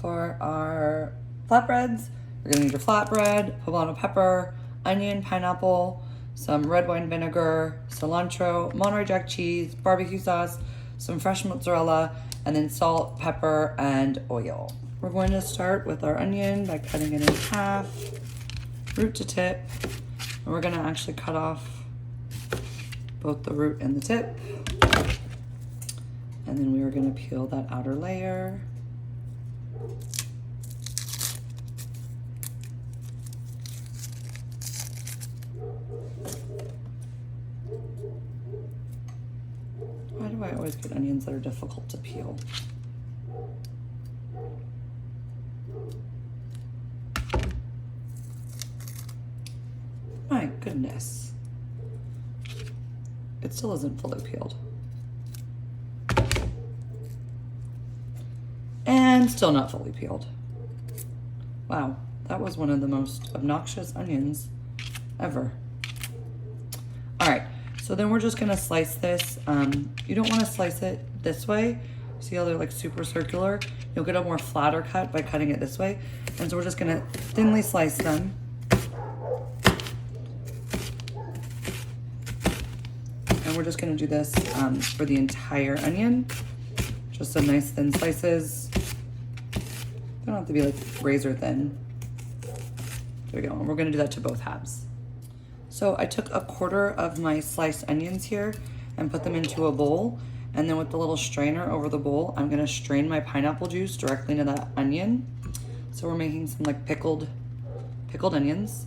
For our flatbreads, you're gonna need your flatbread, poblano pepper, onion, pineapple, some red wine vinegar, cilantro, Monterey Jack cheese, barbecue sauce, some fresh mozzarella, and then salt, pepper, and oil. We're going to start with our onion by cutting it in half, root to tip, and we're gonna actually cut off both the root and the tip. And then we are gonna peel that outer layer. Why do I always get onions that are difficult to peel? My goodness. It still isn't fully peeled. And still not fully peeled. Wow, that was one of the most obnoxious onions ever. All right, so then we're just gonna slice this. You don't wanna slice it this way. See how they're like super circular? You'll get a more flatter cut by cutting it this way. And so we're just gonna thinly slice them. And we're just gonna do this for the entire onion. Just some nice thin slices. They don't have to be like razor thin. There we go, and we're gonna do that to both halves. So I took 1/4 of my sliced onions here and put them into a bowl. And then with the little strainer over the bowl, I'm gonna strain my pineapple juice directly into that onion. So we're making some like pickled onions.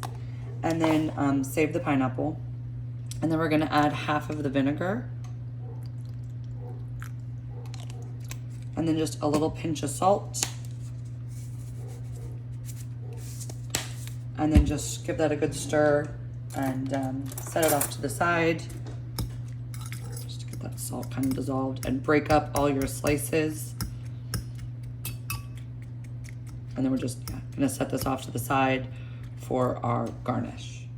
And then save the pineapple. And then we're gonna add half of the vinegar. And then just a little pinch of salt. And then just give that a good stir and set it off to the side. Just to get that salt kind of dissolved and break up all your slices. And then we're just gonna set this off to the side for our garnish.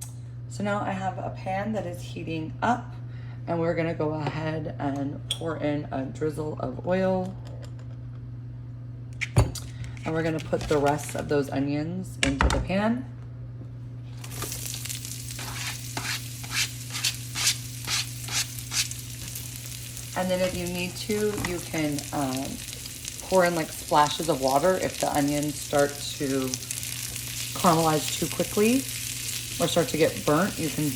So now I have a pan that is heating up and we're gonna go ahead and pour in a drizzle of oil. And we're gonna put the rest of those onions into the pan. And then if you need to, you can pour in like splashes of water if the onions start to caramelize too quickly or start to get burnt. You can,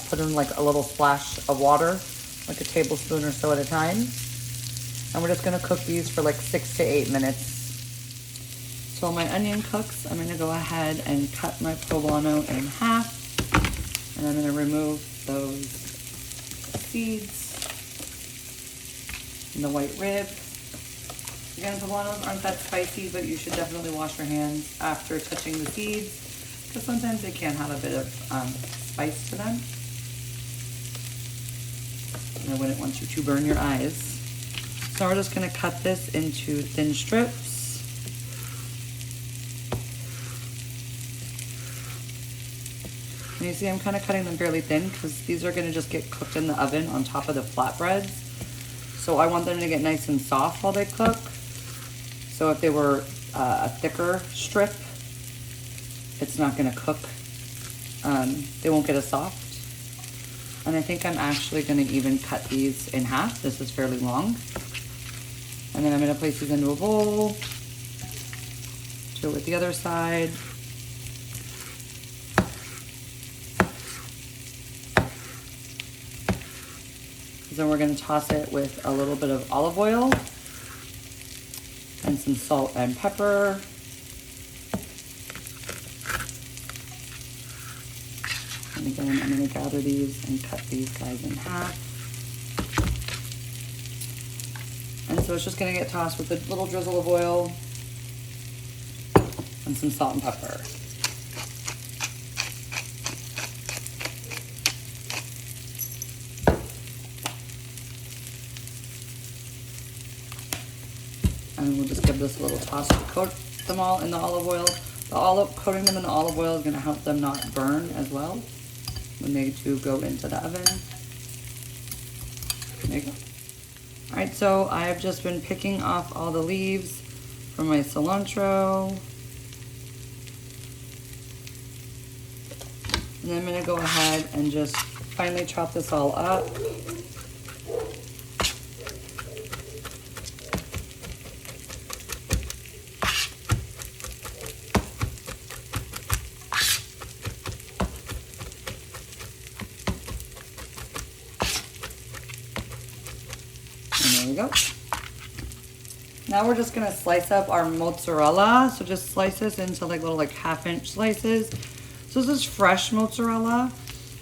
put in like a little splash of water, like a tablespoon or so at a time. And we're just gonna cook these for like 6 to 8 minutes. So while my onion cooks, I'm gonna go ahead and cut my poblano in half. And I'm gonna remove those seeds and the white rib. Again, poblanos aren't that spicy, but you should definitely wash your hands after touching the seeds because sometimes they can have a bit of spice to them. And I wouldn't want you to burn your eyes. So we're just gonna cut this into thin strips. And you see I'm kind of cutting them fairly thin because these are gonna just get cooked in the oven on top of the flatbreads. So I want them to get nice and soft while they cook. So if they were a thicker strip, it's not gonna cook. They won't get as soft. And I think I'm actually gonna even cut these in half. This is fairly long. And then I'm gonna place these into a bowl. Do it with the other side. Then we're gonna toss it with a little bit of olive oil and some salt and pepper. And again, I'm gonna gather these and cut these guys in half. And so it's just gonna get tossed with a little drizzle of oil and some salt and pepper. And we'll just give this a little toss to coat them all in the olive oil. Coating them in the olive oil is going to help them not burn as well when they do go into the oven. There you go. All right, so I have just been picking off all the leaves for my cilantro. And then I'm gonna go ahead and just finely chop this all up. There we go. Now we're just gonna slice up our mozzarella. So just slice this into like little like 1/2-inch slices. So this is fresh mozzarella.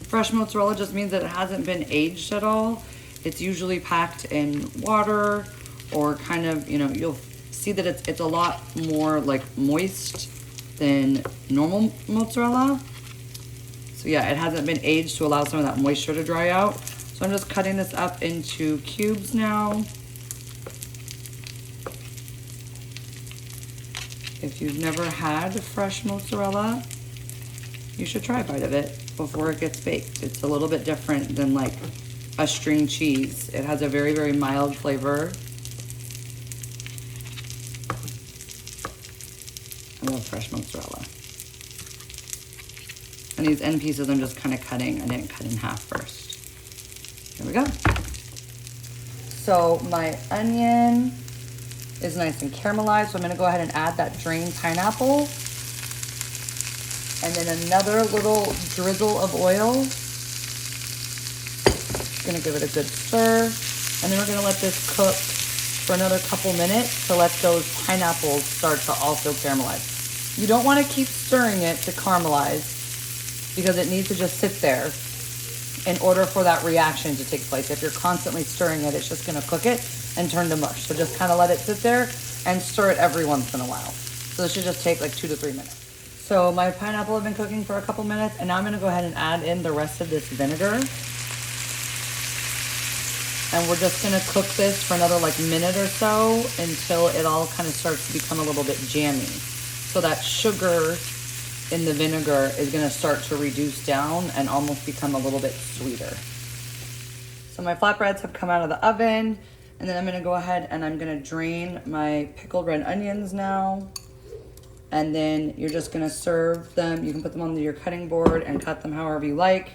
Fresh mozzarella just means that it hasn't been aged at all. It's usually packed in water or kind of, you know, you'll see that it's a lot more like moist than normal mozzarella. So yeah, it hasn't been aged to allow some of that moisture to dry out. So I'm just cutting this up into cubes now. If you've never had fresh mozzarella, you should try a bite of it before it gets baked. It's a little bit different than like a string cheese. It has a very, very mild flavor. I love fresh mozzarella. And these end pieces I'm just kind of cutting. I didn't cut in half first. There we go. So my onion is nice and caramelized, so I'm gonna go ahead and add that drained pineapple. And then another little drizzle of oil. Just gonna give it a good stir. And then we're gonna let this cook for another couple minutes to let those pineapples start to also caramelize. You don't wanna keep stirring it to caramelize because it needs to just sit there in order for that reaction to take place. If you're constantly stirring it, it's just gonna cook it and turn to mush. So just kind of let it sit there and stir it every once in a while. So this should just take like 2 to 3 minutes. So my pineapple has been cooking for a couple minutes, and now I'm gonna go ahead and add in the rest of this vinegar. And we're just gonna cook this for another like minute or so until it all kind of starts to become a little bit jammy. So that sugar in the vinegar is gonna start to reduce down and almost become a little bit sweeter. So my flatbreads have come out of the oven, and then I'm gonna go ahead and I'm gonna drain my pickled red onions now. And then you're just gonna serve them. You can put them on your cutting board and cut them however you like.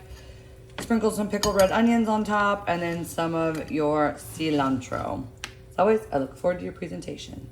Sprinkle some pickled red onions on top and then some of your cilantro. As always, I look forward to your presentation.